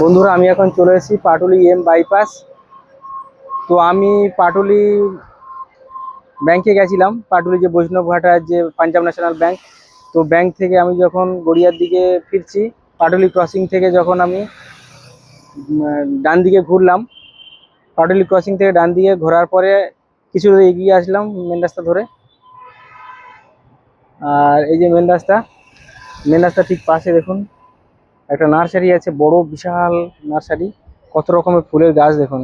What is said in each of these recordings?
বন্ধুরা, আমি এখন চলে এসেছি পাটুলি এম বাইপাস। তো আমি পাটুলি ব্যাংকে গেছিলাম, পাটুলি যে বৈষ্ণবঘাটার যে পাঞ্জাব ন্যাশনাল ব্যাংক। তো ব্যাংক থেকে আমি যখন গড়িয়ার দিকে ফিরছি, পাটুলি ক্রসিং থেকে যখন আমি ডান দিকে ঘুরলাম, পাটুলি ক্রসিং থেকে ডান দিকে ঘোরার পরে কিছু দূর এগিয়ে আসলাম মেন রাস্তা ধরে। আর এই যে মেন রাস্তা ঠিক পাশে দেখুন একটা নার্সারি আছে, বড় বিশাল নার্সারি। কত রকমের ফুলের গাছ দেখুন।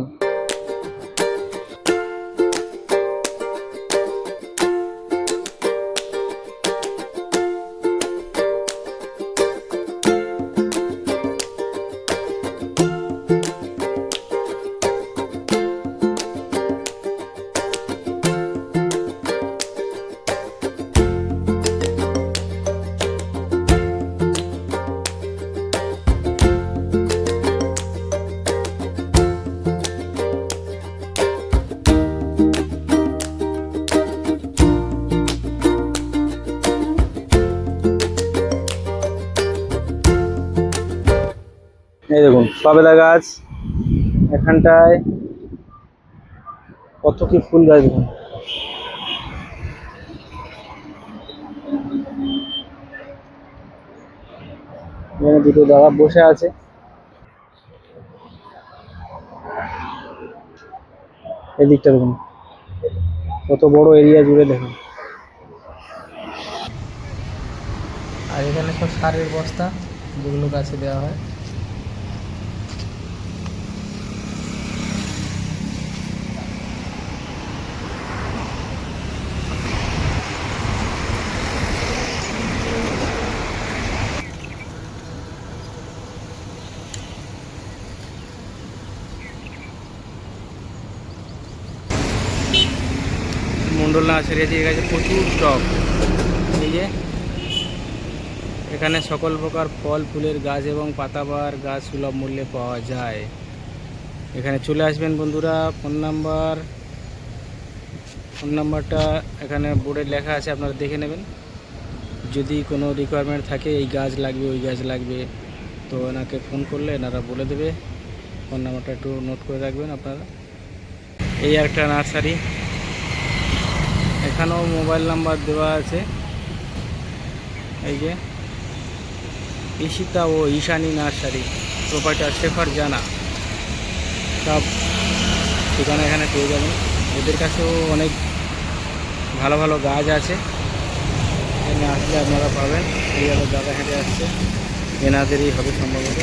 এই দেখুন সবেদা গাছ, এখানটায় কত কি ফুল গাছ দেখুন। এখানে দুটো দাদা বসে আছে। এদিকটা দেখুন কত বড় এরিয়া জুড়ে দেখুন। আর এখানে সব সারের বস্তা, যেগুলো গাছে দেওয়া হয়। মন্ডল নার্সারি দিয়ে গেছে প্রচুর স্টক। এই যে এখানে সকল প্রকার ফল ফুলের গাছ এবং পাতাবাহার গাছ সুলভ মূল্যে পাওয়া যায়। এখানে চলে আসবেন বন্ধুরা। ফোন নাম্বারটা এখানে বোর্ডে লেখা আছে, আপনারা দেখে নেবেন। যদি কোনো রিকোয়ারমেন্ট থাকে, এই গাছ লাগবে ওই গাছ লাগবে, তো ওনাকে ফোন করলে এনারা বলে দেবে। ফোন নাম্বারটা একটু নোট করে রাখবেন আপনারা। এই একটা নার্সারি, এখানেও মোবাইল নাম্বার দেওয়া আছে। এই যে ঈশিতা ও ঈশানী নার্সারি, প্রোপাইটার শেফার জানা, সব ঠিকানা এখানে পেয়ে যাবেন। এদের কাছেও অনেক ভালো ভালো গাছ আছে, এখানে আসলে আপনারা পাবেন। এই দাদা হেঁটে আসছে, এনাদেরই হবে সম্ভবত।